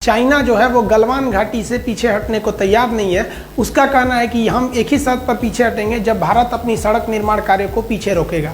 China जो है वो गलवान घाटी से पीछे हटने को तैयार नहीं है। उसका कहना है कि हम एक ही शर्त पर पीछे हटेंगे जब भारत अपनी सड़क निर्माण कार्य को पीछे रोकेगा।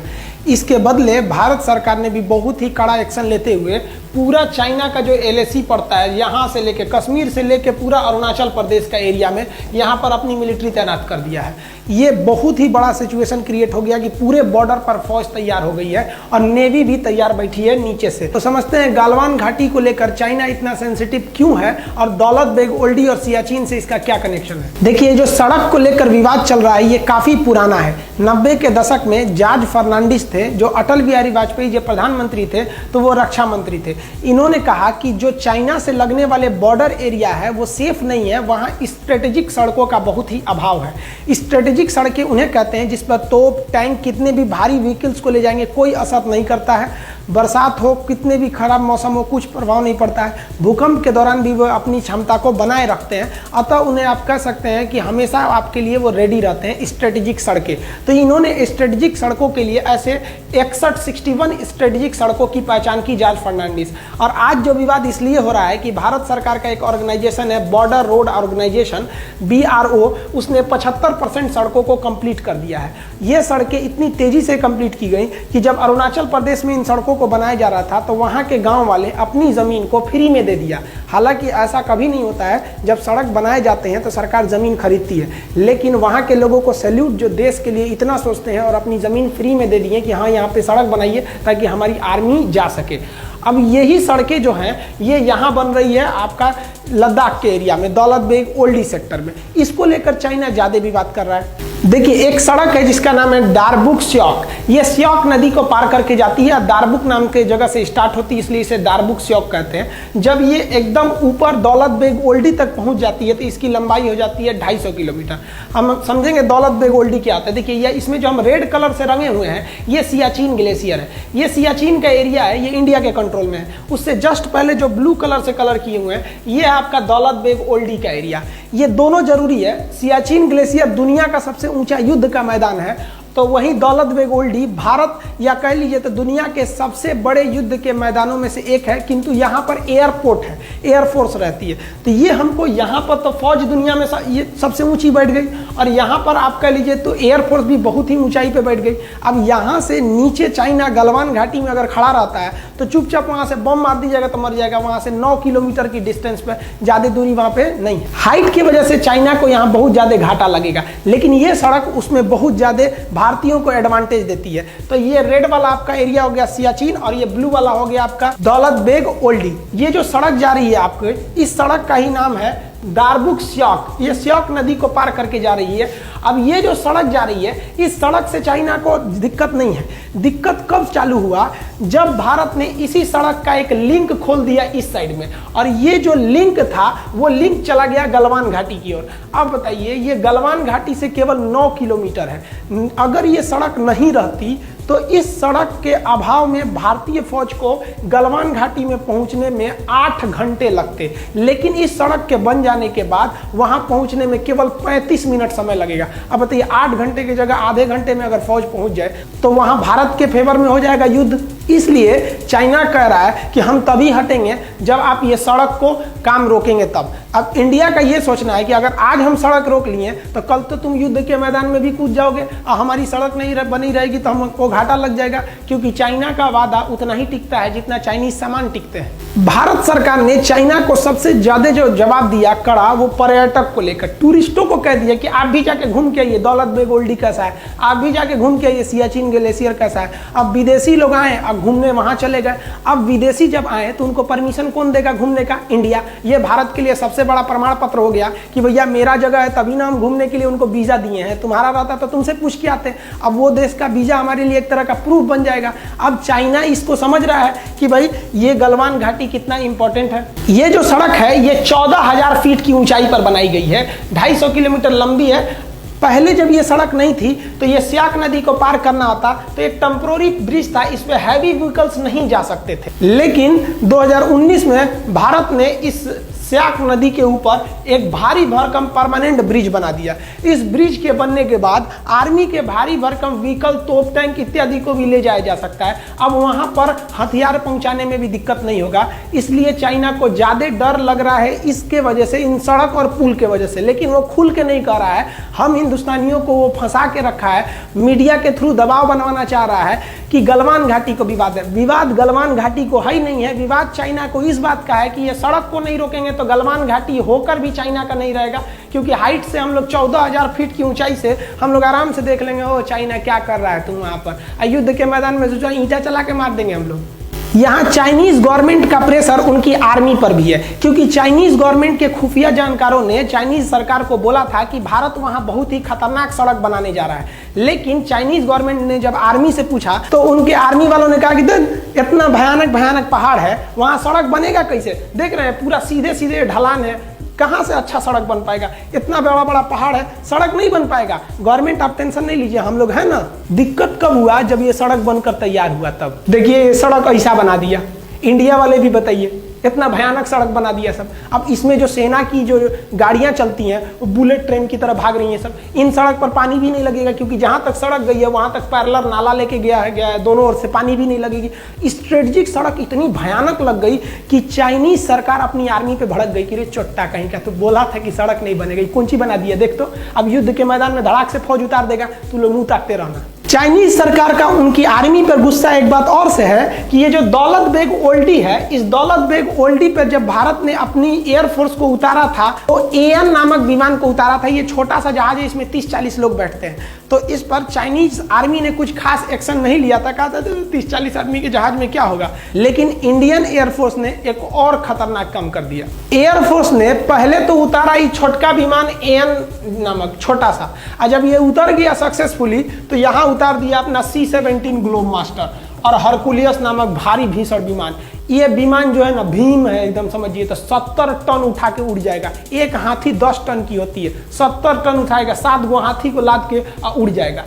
इसके बदले भारत सरकार ने भी बहुत ही कड़ा एक्शन लेते हुए पूरा चाइना का जो LAC पड़ता है, यहाँ से लेके कश्मीर से लेके पूरा अरुणाचल प्रदेश का एरिया में यहाँ पर अपनी मिलिट्री तैनात कर दिया है। ये बहुत ही बड़ा सिचुएशन क्रिएट हो गया कि पूरे बॉर्डर पर फौज तैयार हो गई है और नेवी भी तैयार बैठी है नीचे से। तो समझते हैं गलवान घाटी को लेकर चाइना इतना सेंसिटिव क्यों है और दौलत बेग ओल्डी और सियाचिन से इसका क्या कनेक्शन है। देखिए, जो सड़क को लेकर विवाद चल रहा है ये काफी पुराना है। 90 के दशक में जॉर्ज फर्नांडिस थे, जो अटल बिहारी वाजपेयी जब प्रधानमंत्री थे तो वो रक्षा मंत्री थे। इन्होंने कहा कि जो चाइना से लगने वाले बॉर्डर एरिया है वो सेफ नहीं है, वहाँ स्ट्रेटेजिक सड़कों का बहुत ही अभाव है। स्ट्रेटेजिक सड़कें उन्हें कहते हैं जिस पर तोप, टैंक, कितने भी भारी व्हीकल्स को ले जाएंगे कोई असर नहीं करता है। बरसात हो, कितने भी खराब मौसम हो, कुछ प्रभाव नहीं पड़ता है। भूकंप के दौरान भी वो अपनी क्षमता को बनाए रखते हैं, अतः उन्हें आप कह सकते हैं कि हमेशा आपके लिए वो रेडी रहते हैं स्ट्रेटेजिक सड़कें। तो इन्होंने स्ट्रेटेजिक सड़कों के लिए ऐसे 61 स्ट्रेटेजिक सड़कों की पहचान की जॉर्ज फर्नांडिस। और आज जो विवाद इसलिए हो रहा है कि भारत सरकार का एक ऑर्गेनाइजेशन है बॉर्डर रोड ऑर्गेनाइजेशन BRO, उसने 75% सड़कों को कंप्लीट कर दिया है। ये सड़कें इतनी तेजी से कंप्लीट की गई कि जब अरुणाचल प्रदेश में इन सड़कों को बनाया जा रहा था तो वहां के गांव वाले अपनी जमीन को फ्री में दे दिया। हालांकि ऐसा कभी नहीं होता है, जब सड़क बनाए जाते हैं तो सरकार जमीन खरीदती है, लेकिन वहां के लोगों को सैल्यूट जो देश के लिए इतना सोचते हैं और अपनी जमीन फ्री में दे दिए कि हाँ यहाँ पे सड़क बनाइए ताकि हमारी आर्मी जा सके। अब यही सड़कें जो हैं ये यहाँ बन रही है आपका लद्दाख के एरिया में, दौलत बेग ओल्डी सेक्टर में। इसको लेकर चाइना ज्यादा विवाद कर रहा है। देखिए, एक सड़क है जिसका नाम है दारबुक स्योक। ये स्योक नदी को पार करके जाती है। दारबुक नाम के जगह से स्टार्ट होती है, इसलिए इसे दारबुक स्योक कहते हैं। जब ये एकदम ऊपर दौलत बेग ओल्डी तक पहुंच जाती है तो इसकी लंबाई हो जाती है 250 किलोमीटर। हम समझेंगे दौलत बेग ओल्डी क्या होता है। देखिए, ये इसमें जो हम रेड कलर से रंगे हुए हैं ये सियाचिन ग्लेशियर है। ये सियाचिन का एरिया है, ये इंडिया के कंट्रोल में है। उससे जस्ट पहले जो ब्लू कलर से कलर किए हुए हैं ये आपका दौलत बेग ओल्डी का एरिया। ये दोनों जरूरी है। सियाचिन ग्लेशियर दुनिया का सबसे ऊंचा युद्ध का मैदान है, तो वहीं दौलत बेग ओल्डी भारत या कह लीजिए तो दुनिया के सबसे बड़े युद्ध के मैदानों में से एक है। किंतु यहाँ पर एयरपोर्ट है, एयरफोर्स रहती है, तो ये हमको यहाँ पर तो फौज दुनिया में ये सबसे ऊंची बैठ गई और यहाँ पर आप कह लीजिए तो एयरफोर्स भी बहुत ही ऊंचाई पे बैठ गई। अब यहाँ से नीचे चाइना गलवान घाटी में अगर खड़ा रहता है तो चुपचाप वहाँ से बम मार दीजिएगा तो मर जाएगा। वहाँ से 9 किलोमीटर की डिस्टेंस पे, ज़्यादा दूरी वहाँ पे नहीं। हाइट की वजह से चाइना को यहाँ बहुत ज़्यादा घाटा लगेगा, लेकिन ये सड़क उसमें बहुत ज़्यादा भारतीयों को एडवांटेज देती है। तो ये रेड वाला आपका एरिया हो गया सियाचिन और ये ब्लू वाला हो गया आपका दौलत बेग ओल्डी। ये जो सड़क जा रही है आपको, इस सड़क का ही नाम है दारबुक स्योक। ये स्योक नदी को पार करके जा रही है। अब ये जो सड़क जा रही है इस सड़क से चाइना को दिक्कत नहीं है। दिक्कत कब चालू हुआ, जब भारत ने इसी सड़क का एक लिंक खोल दिया इस साइड में, और ये जो लिंक था वो लिंक चला गया गलवान घाटी की ओर। अब बताइए, ये गलवान घाटी से केवल 9 किलोमीटर है। अगर ये सड़क नहीं रहती तो इस सड़क के अभाव में भारतीय फौज को गलवान घाटी में पहुंचने में 8 घंटे लगते, लेकिन इस सड़क के बन जाने के बाद वहां पहुंचने में केवल 35 मिनट समय लगेगा। अब बताइए, 8 घंटे की जगह आधे घंटे में अगर फौज पहुंच जाए तो वहां भारत के फेवर में हो जाएगा युद्ध। इसलिए चाइना कह रहा है कि हम तभी हटेंगे जब आप ये सड़क को काम रोकेंगे तब। अब इंडिया का ये सोचना है कि अगर आज हम सड़क रोक लिए तो कल तो तुम युद्ध के मैदान में भी कूद जाओगे और हमारी सड़क नहीं बनी रहेगी तो हमको घाटा लग जाएगा, क्योंकि चाइना का वादा उतना ही टिकता है जितना चाइनीज सामान टिकते हैं। भारत सरकार ने चाइना को सबसे ज्यादा जो जवाब दिया कड़ा, वो पर्यटक को लेकर टूरिस्टों को कह दिया कि आप भी जाके घूम के आइए दौलत बेग ओल्डी कैसा है, आप भी जाके घूम के आइए सियाचिन ग्लेशियर कैसा है। अब विदेशी लोग आए, अब घूमने वहां चले गए। अब विदेशी जब आए तो उनको परमिशन कौन देगा घूमने का? इंडिया। ये भारत के लिए सबसे बड़ा प्रमाण पत्र हो गया कि भैया मेरा जगह है, तभी ना हम घूमने के लिए उनको वीजा दिए हैं। तुम्हारा रहता तो तुमसे पूछ के आते। अब वो देश का वीजा हमारे लिए एक तरह का प्रूफ बन जाएगा। अब चाइना इसको समझ रहा है कि भाई ये गलवान घाटी कितना इंपॉर्टेंट है। ये जो सड़क है ये 14,000 फीट की ऊंचाई पर बनाई गई है, 250 किलोमीटर लंबी है। पहले जब ये सड़क नहीं थी तो ये स्याक नदी को पार करना होता तो एक टेम्पोररी ब्रिज था, इस पे हैवी व्हीकल्स नहीं जा सकते थे। लेकिन 2019 में भारत ने इस स्याक नदी के ऊपर एक भारी भरकम परमानेंट ब्रिज बना दिया। इस ब्रिज के बनने के बाद आर्मी के भारी भरकम व्हीकल, तोप टैंक इत्यादि को भी ले जाया जा सकता है। अब वहां पर हथियार पहुंचाने में भी दिक्कत नहीं होगा, इसलिए चाइना को ज्यादा डर लग रहा है इसके वजह से, इन सड़क और पुल के वजह से। लेकिन वो खुल के नहीं कह रहा है, हम हिंदुस्तानियों को वो फंसा के रखा है, मीडिया के थ्रू दबाव बनवाना चाह रहा है कि गलवान घाटी को विवाद है। विवाद गलवान घाटी को है ही नहीं है, विवाद चाइना को इस बात का है कि ये सड़क को नहीं रोकेंगे तो गलवान घाटी होकर भी चाइना का नहीं रहेगा, क्योंकि हाइट से हम लोग 14,000 फीट की ऊंचाई से हम लोग आराम से देख लेंगे ओ चाइना क्या कर रहा है तुम वहां पर। युद्ध के मैदान में सोचा ईंटा चला के मार देंगे हम लोग। यहाँ चाइनीज गवर्नमेंट का प्रेशर उनकी आर्मी पर भी है, क्योंकि चाइनीज गवर्नमेंट के खुफिया जानकारों ने चाइनीज सरकार को बोला था कि भारत वहां बहुत ही खतरनाक सड़क बनाने जा रहा है। लेकिन चाइनीज गवर्नमेंट ने जब आर्मी से पूछा तो उनके आर्मी वालों ने कहा कि इतना भयानक भयानक पहाड़ है, वहां सड़क बनेगा कैसे? देख रहे हैं पूरा सीधे सीधे ढलान है, कहां से अच्छा सड़क बन पाएगा? इतना बड़ा बड़ा पहाड़ है, सड़क नहीं बन पाएगा। गवर्नमेंट आप टेंशन नहीं लीजिए, हम लोग है ना। दिक्कत कब हुआ? जब ये सड़क बनकर तैयार हुआ तब। देखिए ये सड़क ऐसा बना दिया, इंडिया वाले भी बताइए इतना भयानक सड़क बना दिया सब। अब इसमें जो सेना की जो गाड़ियां चलती हैं वो बुलेट ट्रेन की तरह भाग रही हैं सब। इन सड़क पर पानी भी नहीं लगेगा, क्योंकि जहां तक सड़क गई है वहां तक पैरेलल नाला लेके गया है, दोनों ओर से पानी भी नहीं लगेगी। स्ट्रेटेजिक सड़क इतनी भयानक लग गई कि चाइनीज सरकार अपनी आर्मी पे भड़क गई कि रे चोट्टा कहीं का, तो बोला था कि सड़क नहीं बनेगी, कौन सी बना दिया देख तो। अब युद्ध के मैदान में धड़ाक से फौज उतार देगा, तू लोग मुंह ताकते रहना। चाइनीज सरकार का उनकी आर्मी पर गुस्सा एक बात और से है कि ये जो दौलत बेग ओल्डी है, इस दौलत बेग ओल्डी पर जब भारत ने अपनी एयरफोर्स को उतारा था तो एएन नामक विमान को उतारा था। ये छोटा सा जहाज है, इसमें 30-40 लोग बैठते हैं। तो इस पर चाइनीज आर्मी ने कुछ खास एक्शन नहीं लिया था, कहा था 30-40 आदमी के जहाज में क्या होगा। लेकिन इंडियन एयरफोर्स ने एक और खतरनाक काम कर दिया। एयरफोर्स ने पहले तो उतारा ये छोटका विमान एएन नामक छोटा सा, और जब ये उतर गया सक्सेसफुली तो यहाँ उतार दिया अपना C-17 ग्लोब मास्टर और हरकुलियस नामक भारी भीषण विमान। ये विमान जो है ना भीम है एकदम, समझिए तो 70 टन उठा के उड़ जाएगा। एक हाथी 10 टन की होती है, 70 टन उठाएगा, 7 गो हाथी को लाद के उड़ जाएगा।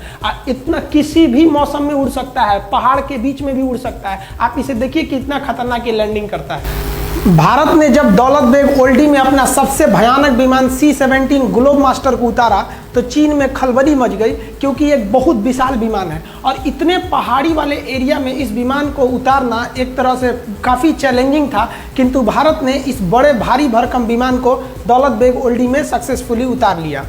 इतना किसी भी मौसम में उड़ सकता है, पहाड़ के बीच में भी उड़ सकता है। आप इसे देखिए कितना खतरनाक ये लैंडिंग करता है। भारत ने जब दौलत बेग ओल्डी में अपना सबसे भयानक विमान C-17 ग्लोब मास्टर को उतारा तो चीन में खलबली मच गई, क्योंकि एक बहुत विशाल विमान है और इतने पहाड़ी वाले एरिया में इस विमान को उतारना एक तरह से काफ़ी चैलेंजिंग था। किंतु भारत ने इस बड़े भारी भरकम विमान को दौलत बेग ओल्डी में सक्सेसफुली उतार लिया।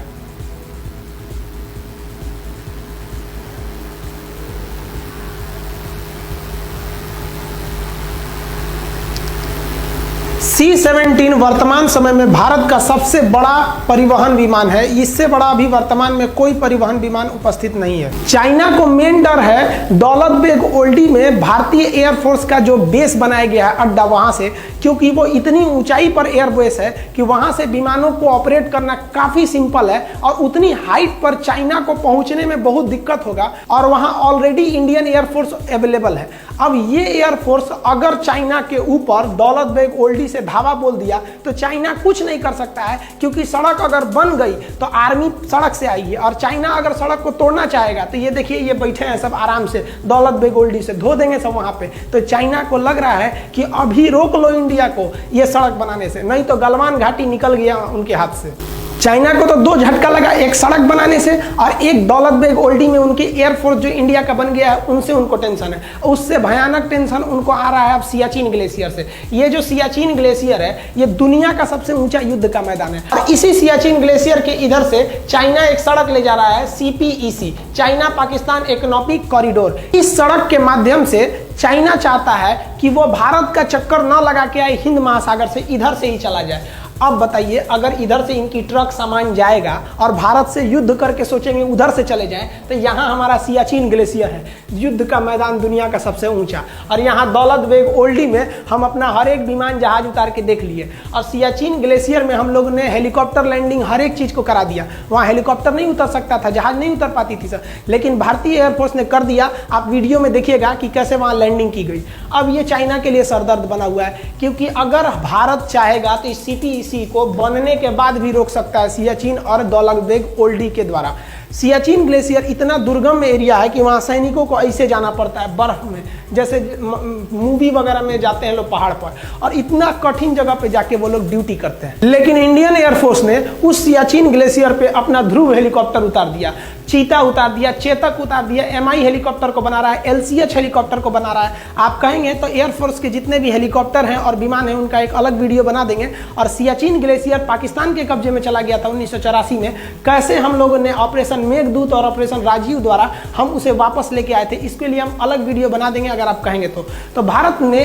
C-17 वर्तमान समय में भारत का सबसे बड़ा परिवहन विमान है। इससे बड़ा अभी वर्तमान में कोई परिवहन विमान उपस्थित नहीं है। चाइना को मेन डर है दौलत बेग ओल्डी में भारतीय एयरफोर्स का जो बेस बनाया गया है अड्डा, वहां से, क्योंकि वो इतनी ऊंचाई पर एयरबेस है कि वहां से विमानों को ऑपरेट करना काफी सिंपल है और उतनी हाइट पर चाइना को पहुंचने में बहुत दिक्कत होगा। और वहां ऑलरेडी इंडियन एयरफोर्स अवेलेबल है। अब ये एयरफोर्स अगर चाइना के ऊपर दौलत बेग ओल्डी से धावा बोल दिया तो चाइना कुछ नहीं कर सकता है, क्योंकि सड़क अगर बन गई तो आर्मी सड़क से आएगी और चाइना अगर सड़क को तोड़ना चाहेगा तो ये देखिए ये बैठे हैं सब आराम से, दौलत बेग ओल्डी से धो देंगे सब वहां पे। तो चाइना को लग रहा है कि अभी रोक लो इंडिया को ये सड़क बनाने से, नहीं तो गलवान घाटी निकल गया उनके हाथ से। चाइना को तो 2 झटका लगा, एक सड़क बनाने से और एक दौलत बेग ओल्डी में उनकी एयरफोर्स जो इंडिया का बन गया है उनसे उनको टेंशन है। उससे भयानक टेंशन उनको आ रहा है अब सियाचिन ग्लेशियर से। ये जो सियाचिन ग्लेशियर है ये दुनिया का सबसे ऊंचा युद्ध का मैदान है और इसी सियाचिन ग्लेशियर के इधर से चाइना एक सड़क ले जा रहा है CPEC, China Pakistan economic corridor. इस सड़क के माध्यम से चाइना चाहता है कि वो भारत का चक्कर न लगा के आए हिंद महासागर से, इधर से ही चला जाए। अब बताइए अगर इधर से इनकी ट्रक सामान जाएगा और भारत से युद्ध करके सोचेंगे उधर से चले जाएं, तो यहाँ हमारा सियाचिन ग्लेशियर है, युद्ध का मैदान दुनिया का सबसे ऊंचा, और यहाँ दौलत बेग ओल्डी में हम अपना हर एक विमान जहाज उतार के देख लिए। और सियाचिन ग्लेशियर में हम लोग ने हेलीकॉप्टर लैंडिंग हर एक चीज को करा दिया। वहाँ हेलीकॉप्टर नहीं उतर सकता था, जहाज नहीं उतर पाती थी सर, लेकिन भारतीय एयरफोर्स ने कर दिया। आप वीडियो में देखिएगा कि कैसे वहाँ लैंडिंग की गई। अब ये चाइना के लिए सरदर्द बना हुआ है, क्योंकि अगर भारत चाहेगा तो इस CPEC को बनने के बाद भी रोक सकता है सियाचिन और दौलतबेग ओल्डी के द्वारा। सियाचिन ग्लेशियर इतना दुर्गम एरिया है कि वहाँ सैनिकों को ऐसे जाना पड़ता है बर्फ में, जैसे मूवी वगैरह में जाते हैं लोग पहाड़ पर, और इतना कठिन जगह पे जाके वो लोग ड्यूटी करते हैं। लेकिन इंडियन एयरफोर्स ने उस सियाचिन ग्लेशियर पे अपना ध्रुव हेलीकॉप्टर उतार दिया, चीता उतार दिया, चेतक उतार दिया, MI हेलीकॉप्टर को बना रहा है, LCH हेलीकॉप्टर को बना रहा है। आप कहेंगे तो एयरफोर्स के जितने भी हेलीकॉप्टर हैं और विमान हैं उनका एक अलग वीडियो बना देंगे। और सियाचिन ग्लेशियर पाकिस्तान के कब्जे में चला गया था 1984 में, कैसे हम लोगों ने ऑपरेशन मेघदूत और ऑपरेशन राजीव द्वारा हम उसे वापस लेके आए थे, इसके लिए हम अलग वीडियो बना देंगे अगर आप कहेंगे तो भारत ने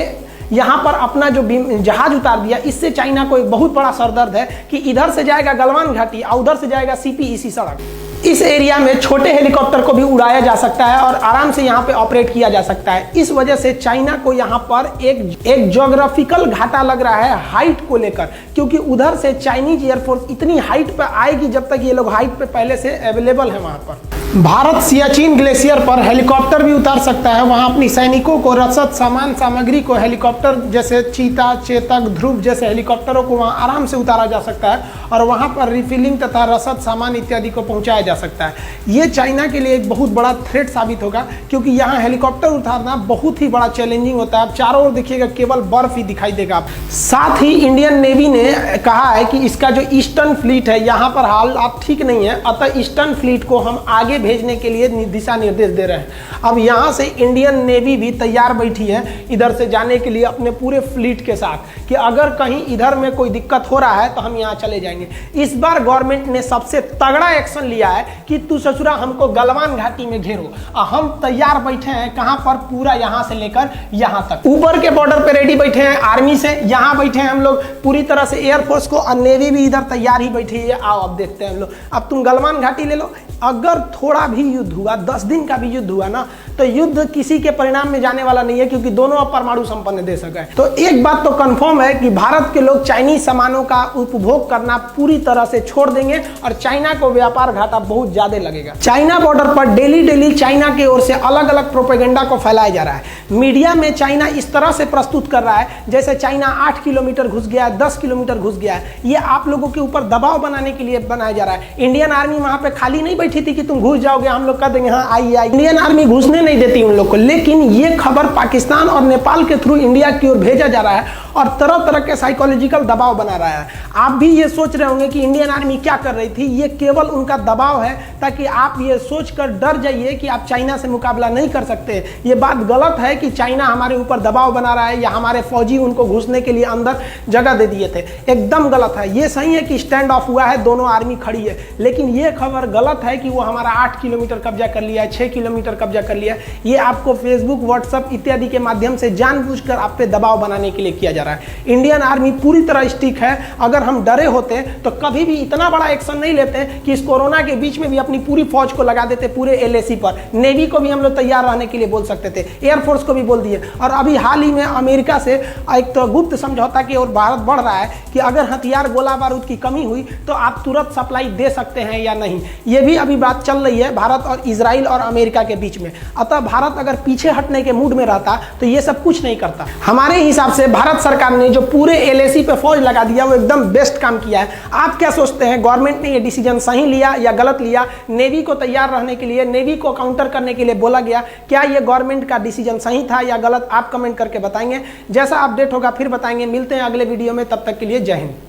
यहाँ पर अपना जो जहाज उतार दिया, इससे चाइना को एक बहुत बड़ा सरदर्द है कि इधर से जाएगा गलवान घाटी और उधर से जाएगा CPEC सड़क। इस एरिया में छोटे हेलीकॉप्टर को भी उड़ाया जा सकता है और आराम से यहाँ पे ऑपरेट किया जा सकता है। इस वजह से चाइना को यहाँ पर एक ज्योग्राफिकल घाटा लग रहा है हाइट को लेकर, क्योंकि उधर से चाइनीज एयरफोर्स इतनी हाइट पे आएगी जब तक ये लोग हाइट पे पहले से अवेलेबल है वहाँ पर। भारत सियाचिन ग्लेशियर पर हेलीकॉप्टर भी उतार सकता है, वहाँ अपनी सैनिकों को रसद सामान सामग्री को हेलीकॉप्टर जैसे चीता, चेतक, ध्रुव जैसे हेलीकॉप्टरों को वहाँ आराम से उतारा जा सकता है और वहाँ पर रिफिलिंग तथा रसद सामान इत्यादि को पहुँचाया जा सकता है। ये चाइना के लिए एक बहुत बड़ा थ्रेट साबित होगा, क्योंकि यहाँ हेलीकॉप्टर उतारना बहुत ही बड़ा चैलेंजिंग होता है। आप चारों ओर देखिएगा केवल बर्फ ही दिखाई देगा। साथ ही इंडियन नेवी ने कहा है कि इसका जो ईस्टर्न फ्लीट है यहाँ पर हालात ठीक नहीं है, अतः ईस्टर्न फ्लीट को हम आगे भेजने के लिए दिशा निर्देश दे रहे हैं। अब यहाँ से इंडियन नेवी भी तैयार बैठी है इधर से जाने के लिए अपने पूरे फ्लीट के साथ, कि अगर कहीं इधर में कोई दिक्कत हो रहा है तो हम यहाँ चले जाएंगे। इस बार गवर्नमेंट ने सबसे तगड़ा एक्शन लिया है कि तू ससुरा हमको गलवान घाटी में घेरो, हम तैयार बैठे हैं। कहां पर? पूरा यहां से लेकर यहां तक, ऊपर के बॉर्डर पे रेडी बैठे हैं आर्मी से, यहां बैठे हैं हम लोग पूरी तरह से एयरफोर्स को, और नेवी भी इधर तैयार ही बैठी है। आओ अब देखते हैं हम लोग, अब तुम गलवान घाटी ले लो। अगर थोड़ा भी युद्ध हुआ, 10 दिन का भी युद्ध हुआ ना, तो युद्ध किसी के परिणाम में जाने वाला नहीं है, क्योंकि दोनों अब परमाणु संपन्न देश है। तो एक बात तो कंफर्म है कि भारत के लोग चाइनीज सामानों का उपभोग करना पूरी तरह से छोड़ देंगे और चाइना को व्यापार घाटा बहुत ज्यादा लगेगा। चाइना बॉर्डर पर डेली चाइना की ओर से अलग अलग प्रोपेगेंडा को फैलाया जा रहा है। मीडिया में चाइना इस तरह से प्रस्तुत कर रहा है जैसे चाइना 8 किलोमीटर घुस गया है, 10 किलोमीटर घुस गया है। ये आप लोगों के ऊपर दबाव बनाने के लिए बनाया जा रहा है। इंडियन आर्मी वहां पे खाली नहीं बैठी थी कि तुम घुस जाओगे, हम लोग कह देंगे हाँ आइए। इंडियन आर्मी घुसने नहीं देती उन लोग को, लेकिन ये खबर पाकिस्तान और नेपाल के थ्रू इंडिया की ओर भेजा जा रहा है और तरह तरह के साइकोलॉजिकल दबाव बना रहा है। आप भी ये सोच रहे होंगे कि इंडियन आर्मी क्या कर रही थी, ये केवल उनका दबाव है ताकि आप ये सोचकर डर जाइए कि आप चाइना से मुकाबला नहीं कर सकते। ये बात गलत है कि चाइना हमारे ऊपर दबाव बना रहा है या हमारे फौजी उनको घुसने के लिए अंदर जगह दे दिए थे, एकदम गलत है। ये सही है कि स्टैंड ऑफ हुआ है, दोनों आर्मी खड़ी है, लेकिन ये खबर गलत है कि वो हमारा 8 किलोमीटर कब्जा कर लिया है, 6 किलोमीटर कब्जा कर लिया है। ये आपको फेसबुक, व्हाट्सएप इत्यादि के माध्यम से जानबूझकर आप पे दबाव बनाने के लिए किया जा रहा है। इंडियन आर्मी पूरी तरह स्टिक है। अगर हम डरे होते तो कभी भी इतना बड़ा एक्शन नहीं लेते कि इस कोरोना के बीच में भी अपनी पूरी फौज को लगा देते पूरे LAC पर। नेवी को भी हम लोग तैयार रहने के लिए बोल सकते थे, एयरफोर्स को भी बोल दिए। और अभी हाल ही में अमेरिका से एक तो गुप्त समझौता की ओर भारत बढ़ रहा है कि अगर हथियार, गोला बारूद की कमी हुई तो आप तुरंत सप्लाई दे सकते हैं या नहीं। ये भी अभी बात चल रही है भारत और इजराइल और अमेरिका के बीच में। अतः भारत अगर पीछे हटने के मूड में रहता तो ये सब कुछ नहीं करता। हमारे हिसाब से भारत सरकार ने जो पूरे LAC पे फौज लगा दिया वो एकदम बेस्ट काम किया है। आप क्या सोचते हैं, गवर्नमेंट ने ये डिसीजन सही लिया या गलत लिया? नेवी को तैयार रहने के लिए, नेवी को काउंटर करने के लिए बोला गया, क्या ये गवर्नमेंट का डिसीजन सही था या गलत? आप कमेंट करके बताएंगे। जैसा अपडेट होगा फिर बताएंगे। मिलते हैं अगले वीडियो में, तब तक के लिए जय हिंद।